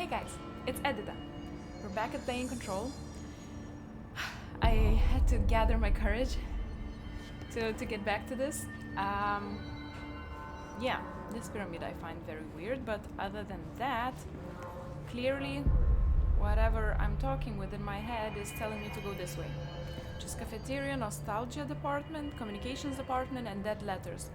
Hey guys, it's Edita. We're back at Playing Control. I had to gather my courage to get back to this. Yeah, this pyramid I find very weird, but other than that, clearly whatever I'm talking with in my head is telling me to go this way. Just cafeteria, nostalgia department, communications department, and dead letters.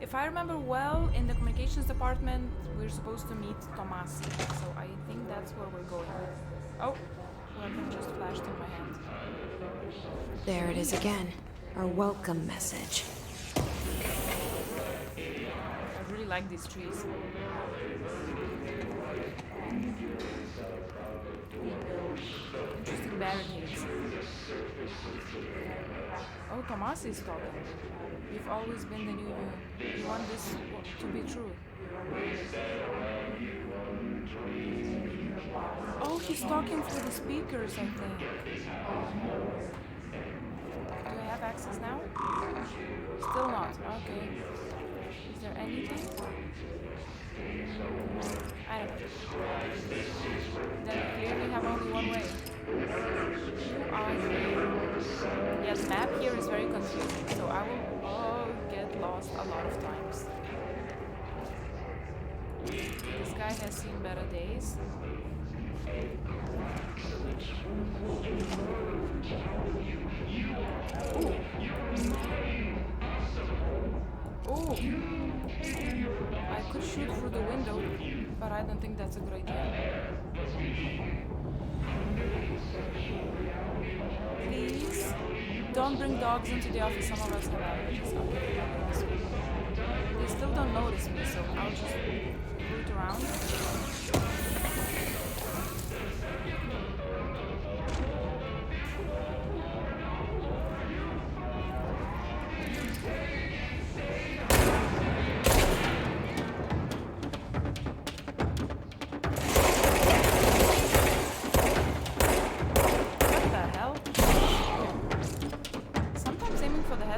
If I remember well, in the communications department, we're supposed to meet Tomasi, so I think that's where we're going. Oh, weapon just flashed in my hand. There it is again. Our welcome message. I really like these trees. Interesting barricades. Oh, Tomasi is talking. You've always been the new you. You want this to be true. Oh, he's talking through the speakers, I think. Do I have access now? Still not. Okay. Is there anything? I don't know. Then we clearly have only one way. You are here. Yeah, the map here is very confusing, so I will get lost a lot of times. This guy has seen better days. Oh! I could shoot through the window, but I don't think that's a good idea. Please, don't bring dogs into the office. Some of us have allergies. Okay, they still don't notice me, so I'll just root around.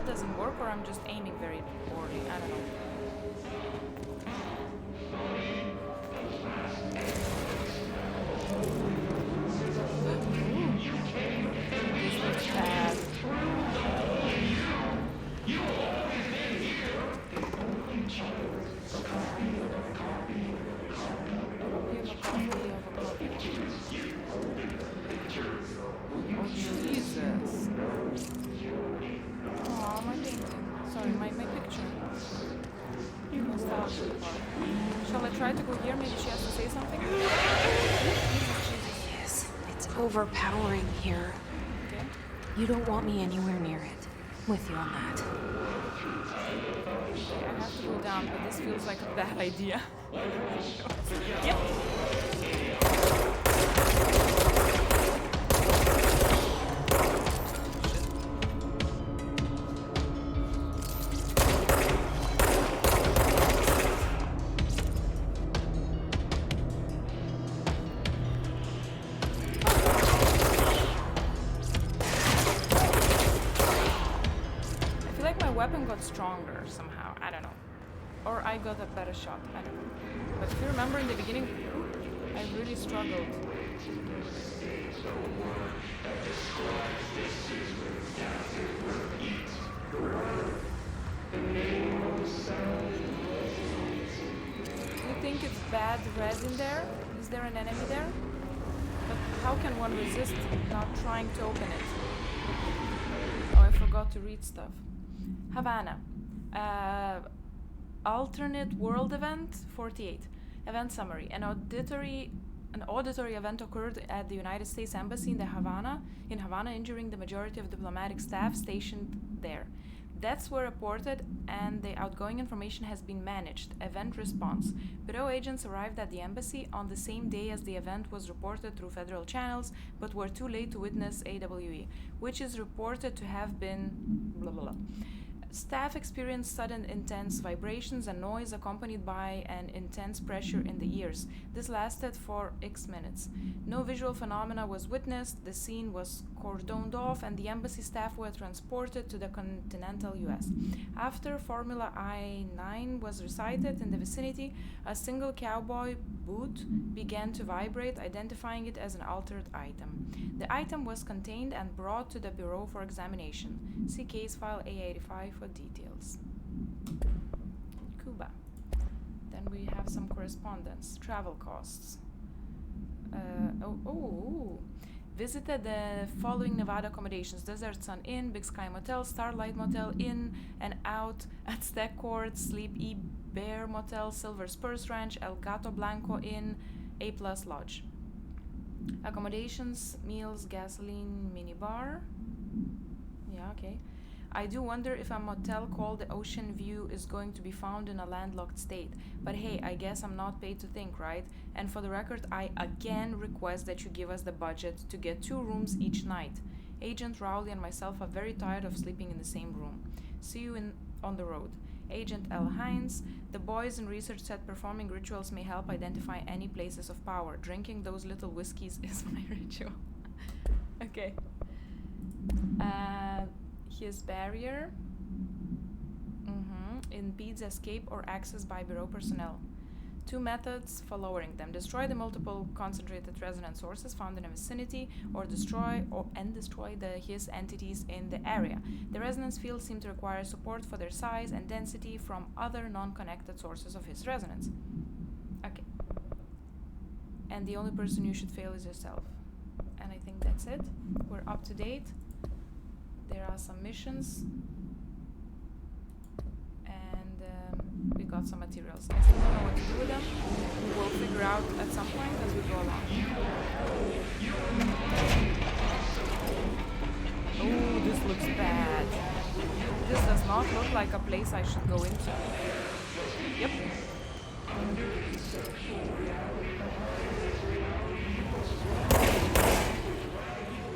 Doesn't work, or I'm just aiming very poorly. I don't know. This looks bad. Oh, Jesus. Oh, my painting. Sorry, my picture. Nostalgia part. Shall I try to go here? Maybe she has to say something? Yes, it's overpowering here. Okay. You don't want me anywhere near it. With you on that. Okay, I have to go down, but this feels like a bad idea. Yep. Weapon got stronger somehow, I don't know. Or I got a better shot, I don't know. But if you remember in the beginning, I really struggled. You think it's bad red in there? Is there an enemy there? But how can one resist not trying to open it? Oh, I forgot to read stuff. Havana. Alternate World Event 48. Event summary. An auditory event occurred at the United States Embassy in Havana, injuring the majority of diplomatic staff stationed there. Deaths were reported and the outgoing information has been managed. Event response. Bureau agents arrived at the embassy on the same day as the event was reported through federal channels, but were too late to witness AWE, which is reported to have been blah blah blah. Staff experienced sudden intense vibrations and noise accompanied by an intense pressure in the ears. This lasted for X minutes. No visual phenomena was witnessed, the scene was cordoned off, and the embassy staff were transported to the continental US. After Formula I-9 was recited in the vicinity, a single cowboy boot began to vibrate, identifying it as an altered item. The item was contained and brought to the Bureau for examination. See case file A85 for details. Cuba. Then we have some correspondence. Travel costs. Visited the following Nevada accommodations: Desert Sun Inn, Big Sky Motel, Starlight Motel, In and Out, Aztec Court, Sleep E Bear Motel, Silver Spurs Ranch, El Gato Blanco Inn, A Plus Lodge. Accommodations, meals, gasoline, minibar. Yeah, okay. I do wonder if a motel called the Ocean View is going to be found in a landlocked state. But hey, I guess I'm not paid to think, right? And for the record, I again request that you give us the budget to get 2 rooms each night. Agent Rowley and myself are very tired of sleeping in the same room. See you on the road. Agent L. Hines. The boys in research said performing rituals may help identify any places of power. Drinking those little whiskeys is my ritual. Okay. His barrier impedes escape or access by Bureau personnel. 2 methods for lowering them: destroy the multiple concentrated resonance sources found in the vicinity, or destroy his entities in the area. The resonance fields seem to require support for their size and density from other non-connected sources of his resonance. Okay. And the only person you should fail is yourself. And I think that's it. We're up to date. There are some missions, and we got some materials. I still don't know what to do with them. We'll figure out at some point as we go along. Oh, this looks bad. This does not look like a place I should go into. Yep.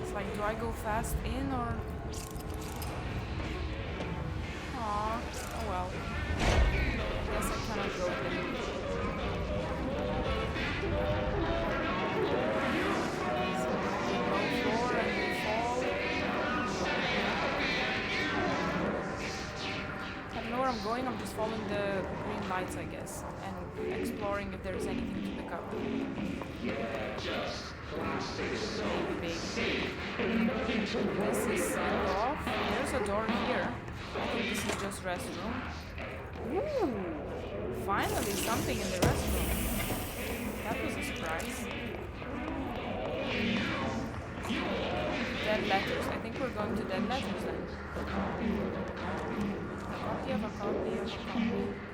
It's like, do I go fast in or... Aww, oh well. Guess I cannot go there. So we go floor and we fall. I don't know where I'm going, I'm just following the green lights, I guess, and exploring if there's anything to pick up. Baby. This is sealed off. There's a door here. I think this is just restroom. Ooh! Finally something in the restroom. That was a surprise. Dead letters. I think we're going to dead letters then. A copy of a copy of a copy.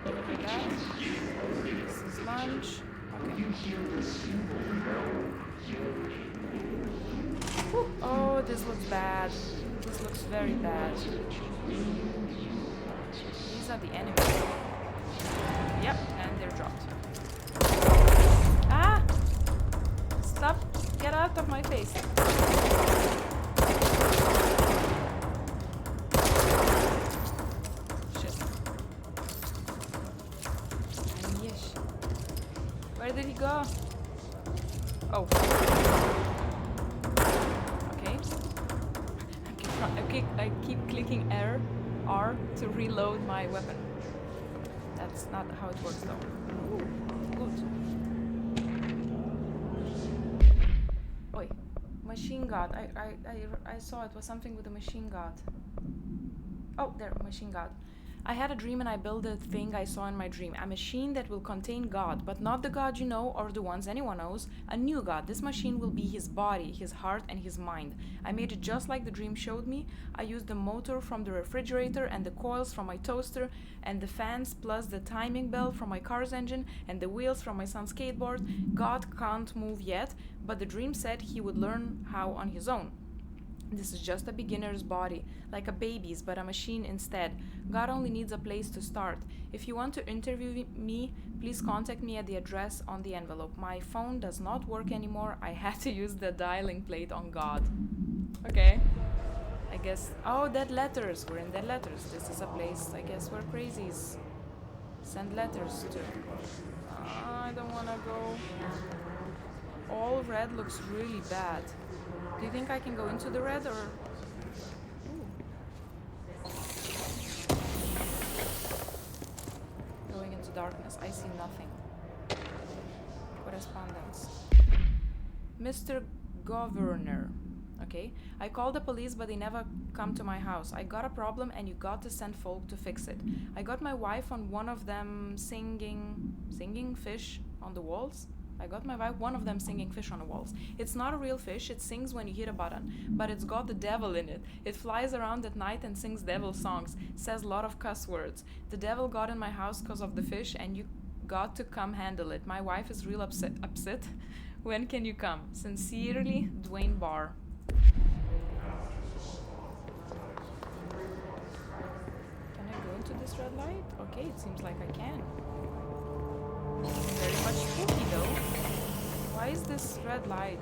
Look at that. This is lunch. Okay. Whew. Oh, this looks bad. This looks very bad. These are the enemies. Yep, and they're dropped. Ah! Stop! Get out of my face. Shit. Yes. Where did he go? Oh. I keep clicking R to reload my weapon. That's not how it works though. Ooh, good. Oi, machine gun. I saw it was something with a machine gun. Oh, there, machine gun. I had a dream and I built the thing I saw in my dream. A machine that will contain God, but not the God you know or the ones anyone knows. A new God. This machine will be his body, his heart, and his mind. I made it just like the dream showed me. I used the motor from the refrigerator and the coils from my toaster and the fans plus the timing belt from my car's engine and the wheels from my son's skateboard. God can't move yet, but the dream said he would learn how on his own. This is just a beginner's body, like a baby's, but a machine instead. God only needs a place to start. If you want to interview me, please contact me at the address on the envelope. My phone does not work anymore. I had to use the dialing plate on God. Okay. I guess... Oh, dead letters. We're in dead letters. This is a place, I guess, where crazies send letters to. I don't want to go... All red looks really bad. Do you think I can go into the red or... Ooh. Going into darkness. I see nothing. What correspondence. Mr. Governor. Okay. I called the police, but they never come to my house. I got a problem, and you got to send folk to fix it. I got my wife on one of them singing fish on the walls. I got my wife one of them singing fish on the walls. It's not a real fish. It sings when you hit a button, but it's got the devil in it. It flies around at night and sings devil songs. Says a lot of cuss words. The devil got in my house because of the fish, and you got to come handle it. My wife is real upset. When can you come? Sincerely, Dwayne Barr. Can I go into this red light? Okay, it seems like I can. Very much spooky though. Why is this red light?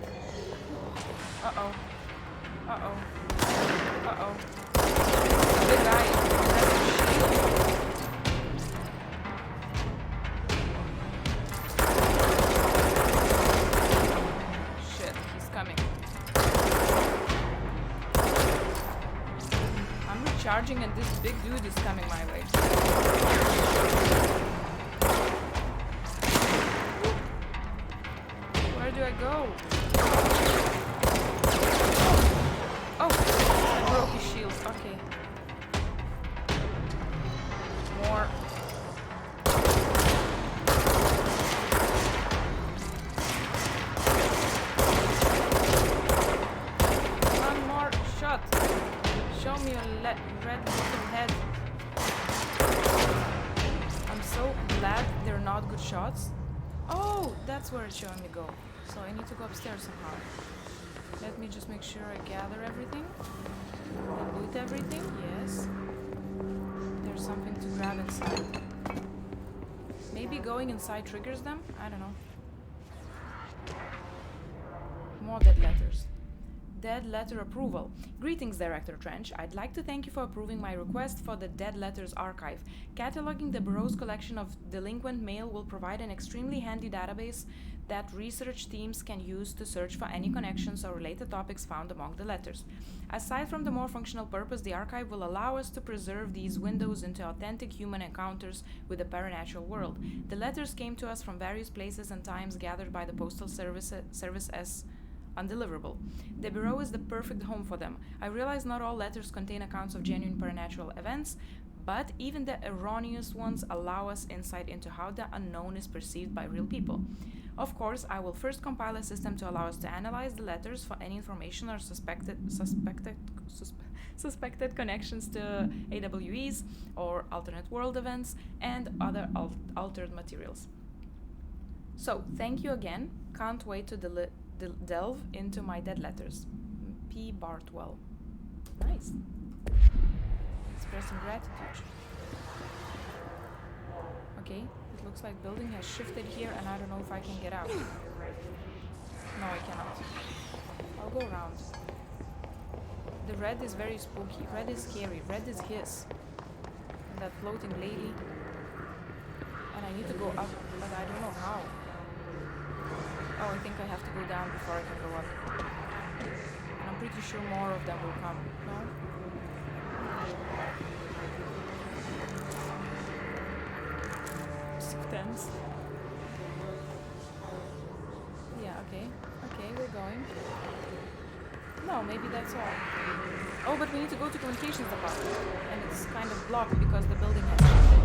Uh-oh. Uh-oh. Uh-oh. The guy has a shield. Shit, he's coming. I'm recharging and this big dude is coming my way. Where do I go? Oh, I broke his shield. Okay. More. One more shot. Show me your red little head. I'm so glad they're not good shots. Oh, that's where it's showing me go. So I need to go upstairs somehow. Let me just make sure I gather everything. And loot everything. Yes. There's something to grab inside. Maybe going inside triggers them? I don't know. More dead letters. Dead letter approval. Greetings, Director Trench. I'd like to thank you for approving my request for the Dead Letters Archive. Cataloging the Bureau's collection of delinquent mail will provide an extremely handy database that research teams can use to search for any connections or related topics found among the letters. Aside from the more functional purpose, the archive will allow us to preserve these windows into authentic human encounters with the paranatural world. The letters came to us from various places and times gathered by the Postal Service as undeliverable. The Bureau is the perfect home for them. I realize not all letters contain accounts of genuine paranatural events, but even the erroneous ones allow us insight into how the unknown is perceived by real people. Of course, I will first compile a system to allow us to analyze the letters for any information or suspected connections to AWEs or alternate world events and other altered materials. So, thank you again. Can't wait to delve into my dead letters. P. Bartwell. Nice. Expressing gratitude. Okay, it looks like building has shifted here and I don't know if I can get out. No, I cannot. I'll go around. The red is very spooky. Red is scary. Red is his. And that floating lady. And I need to go up, but I don't know how. Oh, I think I have to go down before I can go up. And I'm pretty sure more of them will come. No? So tense. Yeah, okay. Okay, we're going. No, maybe that's all. Oh, but we need to go to communications department. And it's kind of blocked because the building has shifted.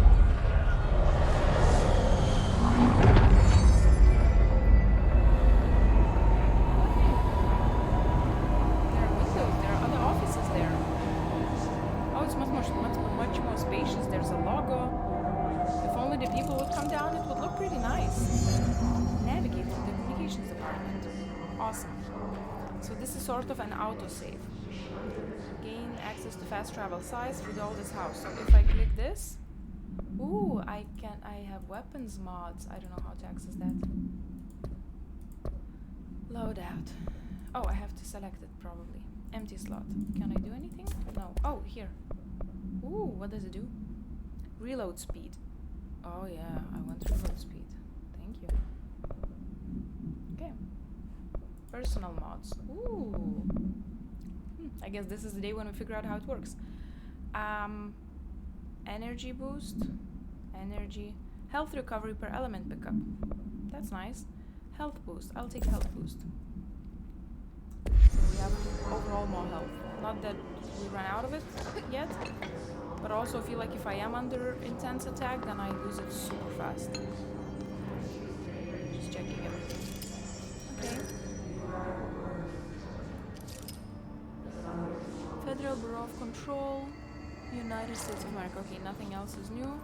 Much more spacious. There's a logo. If only the people would come down, it would look pretty nice. Navigate to the communications department. Awesome. So this is sort of an autosave. Gain access to fast travel sites through all this house. So if I click this, ooh, I have weapons mods. I don't know how to access that. Loadout. Oh, I have to select it probably. Empty slot. Can I do anything? No. Oh, here. Ooh, what does it do? Reload speed. Oh yeah, I want reload speed. Thank you. Okay. Personal mods. Ooh. I guess this is the day when we figure out how it works. Energy boost. Energy. Health recovery per element pickup. That's nice. Health boost. I'll take health boost. So we have overall more health. Not that we ran out of it yet, but also feel like if I am under intense attack, then I lose it super fast. Just checking everything. Okay. Federal Bureau of Control, United States of America. Okay, nothing else is new.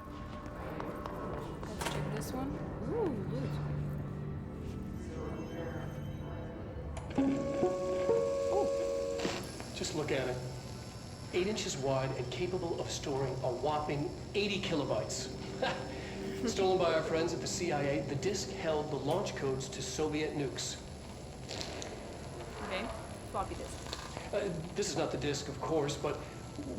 Let's check this one. Ooh, loot. Oh. Just look at it. 8 inches wide and capable of storing a whopping 80 kilobytes. Stolen by our friends at the CIA, the disk held the launch codes to Soviet nukes. Okay, floppy disk. This is not the disk, of course, but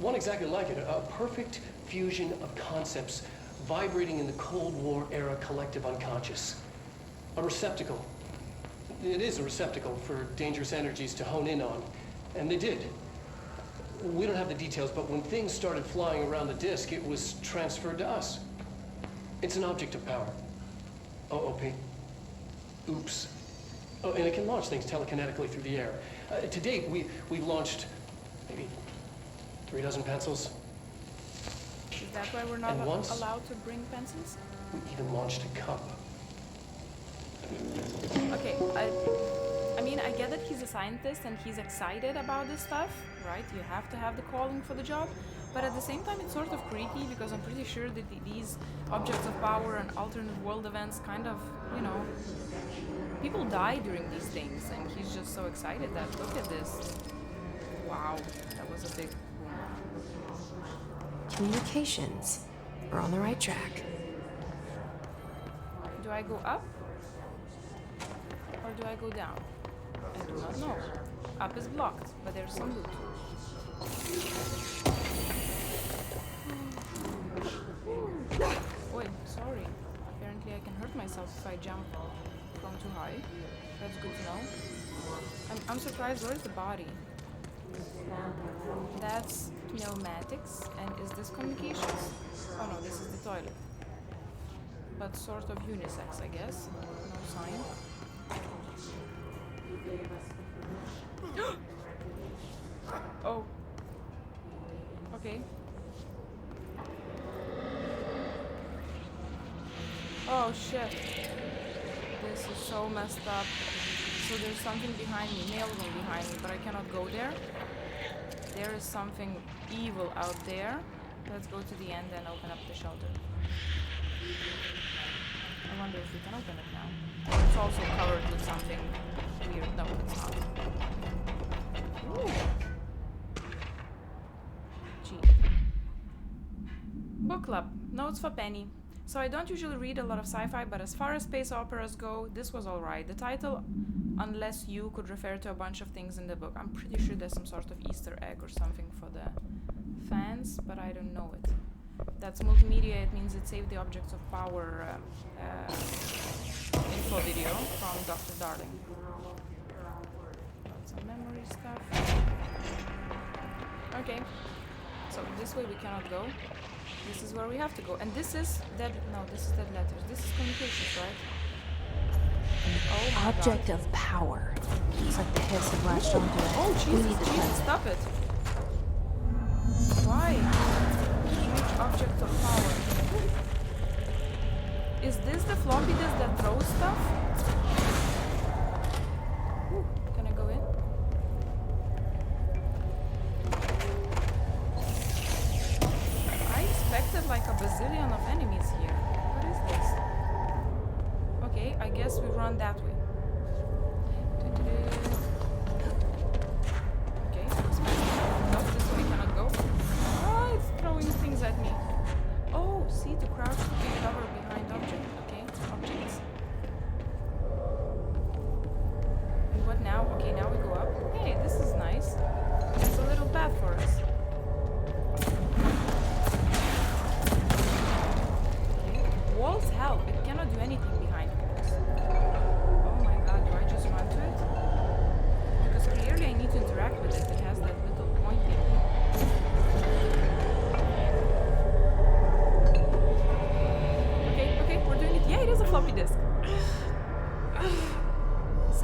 one exactly like it. A perfect fusion of concepts vibrating in the Cold War era collective unconscious. A receptacle. It is a receptacle for dangerous energies to hone in on. And they did. We don't have the details, but when things started flying around the disk, it was transferred to us. It's an object of power. OP. Oops. Oh, and it can launch things telekinetically through the air. To date, we've launched maybe 3 dozen pencils. Is that why we're not allowed to bring pencils? We even launched a cup. Okay, I mean, I get that he's a scientist and he's excited about this stuff, right? You have to have the calling for the job. But at the same time, it's sort of creepy because I'm pretty sure that these objects of power and alternate world events kind of, you know, people die during these things, and he's just so excited that, look at this. Wow, that was a big boom. Communications. We're on the right track. Do I go up? Or do I go down? I do not know. Up is blocked, but there's some loot. Wait, sorry. Apparently I can hurt myself if I jump from too high. That's good to know. I'm surprised, where's the body? That's pneumatics, and is this communications? Oh no, this is the toilet. But sort of unisex, I guess. No sign. Oh. Okay. Oh shit. This is so messed up. So there's something behind me, mailroom behind me, but I cannot go there. There is something evil out there. Let's go to the end and open up the shelter. I wonder if we can open it now. It's also covered with something weird. No, it's not. Ooh. Gee. Book club. Notes for Penny. So I don't usually read a lot of sci-fi, but as far as space operas go, this was alright. The title, Unless You, could refer to a bunch of things in the book. I'm pretty sure there's some sort of Easter egg or something for the fans, but I don't know it. That's multimedia. It means it saved the objects of power info video from Dr. Darling. Got some memory stuff. Okay, so this way we cannot go. This is where we have to go, and this is dead. No, this is dead letters. This is communications, right? Oh my Object God. of power. Looks like the hiss had latched onto it. Oh We Jesus! need to Jesus, try. stop it! Why? Huge object of power. Is this the floppy disk that throws stuff? Ooh, can I go in? I expected like a bazillion of enemies here. What is this? Okay, I guess we run that way. Okay, no, this way cannot go. Oh, it's throwing things at me. Oh, see, to crouch to cover behind object. Okay, objects. And what now? Okay, now we go up. Hey, this is nice. There's a little path for us. Okay. Walls help. It cannot do anything behind walls. Oh my God, do I just run to it? Because clearly I need to interact with it. It has that little point thingy. Okay, we're doing it. Yeah, it is a floppy disk.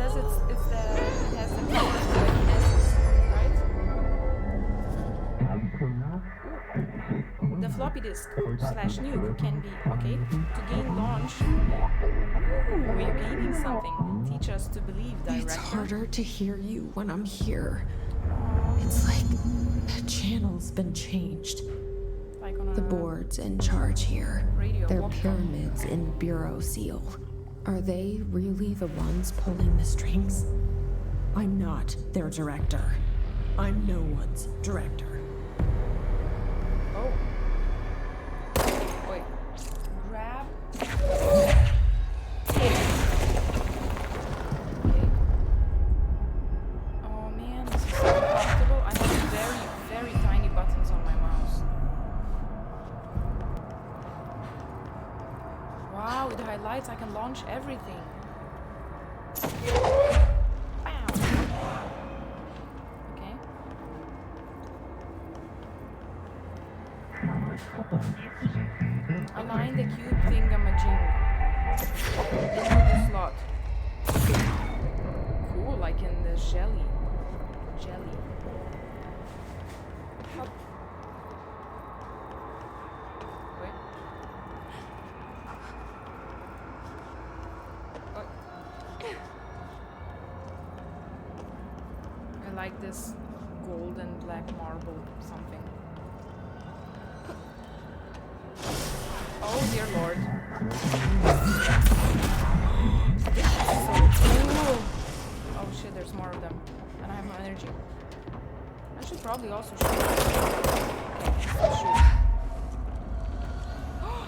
says it has the power to telekinesis, right? The floppy disk slash nuke can be okay to gain launch. Ooh, you're gaining something. Teach us to believe, director. It's harder to hear you when I'm here. It's like the channel's been changed. Like on The a board's in charge here. radio. They're walkie-talkie. pyramids in Bureau Seal. Are they really the ones pulling the strings? I'm not their director. I'm no one's director. Oh. Wait. Grab. Okay. Oh man, this is so uncomfortable. I have very, very tiny buttons on my mouse. Wow, with the highlights I can launch everything. Wow. Okay. Align the cube thingamajig into the slot. Cool, like in the jelly. Hop. Wait. Oh. I like this golden black marble something. Oh dear lord. This is so cool. Oh shit, there's more of them. And I have no energy. I should probably also shoot. Okay, let's shoot.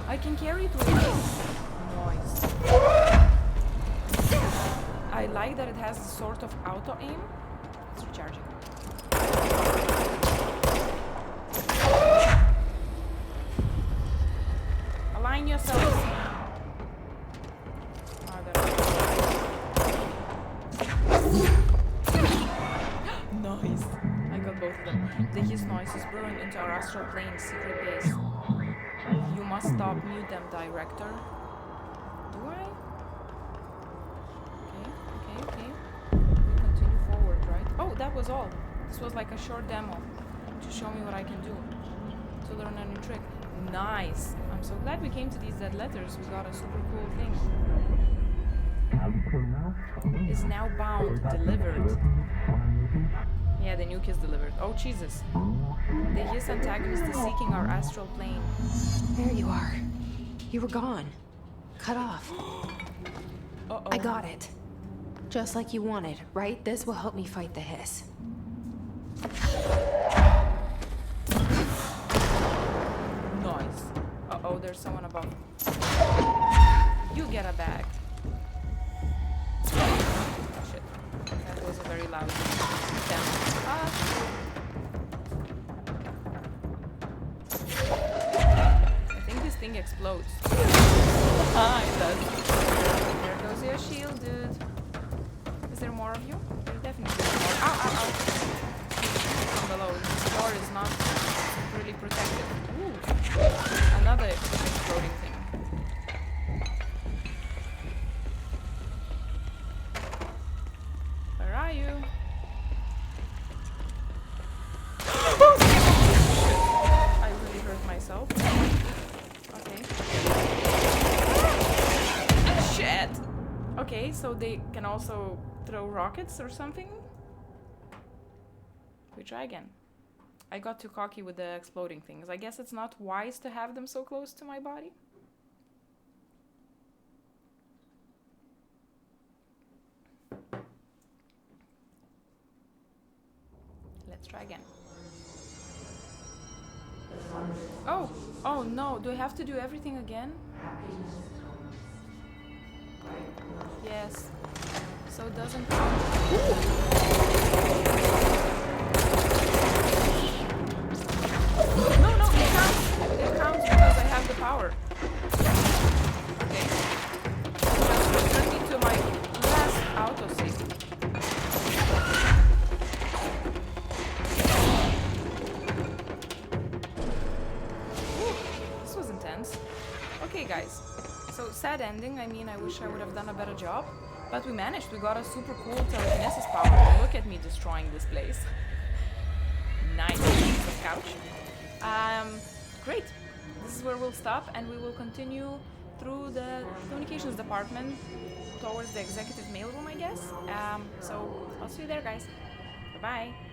I can carry it with me. Nice. I like that it has a sort of auto aim. It's recharging. Align yourself. Nice. I got both of them. The hiss noise is brewing into our astral plane secret base. You must stop, mute them, director. Do I? Okay. We continue forward, right? Oh, that was all. This was like a short demo to show me what I can do. To learn a new trick. Nice. I'm so glad we came to these dead letters. We got a super cool thing. Is now bound, delivered. Yeah, the nuke is delivered. Oh, Jesus. The hiss antagonist is seeking our astral plane. There you are. You were gone. Cut off. Uh-oh. I got it. Just like you wanted, right? This will help me fight the hiss. Nice. Uh-oh, there's someone above. You get a bag. Oh, shit. That was a very loud stem. I think this thing explodes. It does. There goes your shield, dude. Is there more of you? There's definitely more. Ow, ow, ow. From below. This door is not really protected. Ooh. Another exploding thing. Where are you? I really hurt myself. Okay. Shit! Okay, so they can also throw rockets or something? We try again. I got too cocky with the exploding things. I guess it's not wise to have them so close to my body. Let's try again. Oh no, do I have to do everything again? Yes. So it doesn't count. No, it counts. It counts because I have the power. Okay. Just return me to my last autosave. This was intense. Okay, guys. So, sad ending. I mean, I wish I would have done a better job. But we managed. We got a super cool telekinesis power. Look at me destroying this place. Nice piece of couch. Great. This is where we'll stop, and we will continue through the communications department towards the executive mailroom, I guess. So I'll see you there, guys. Bye-bye.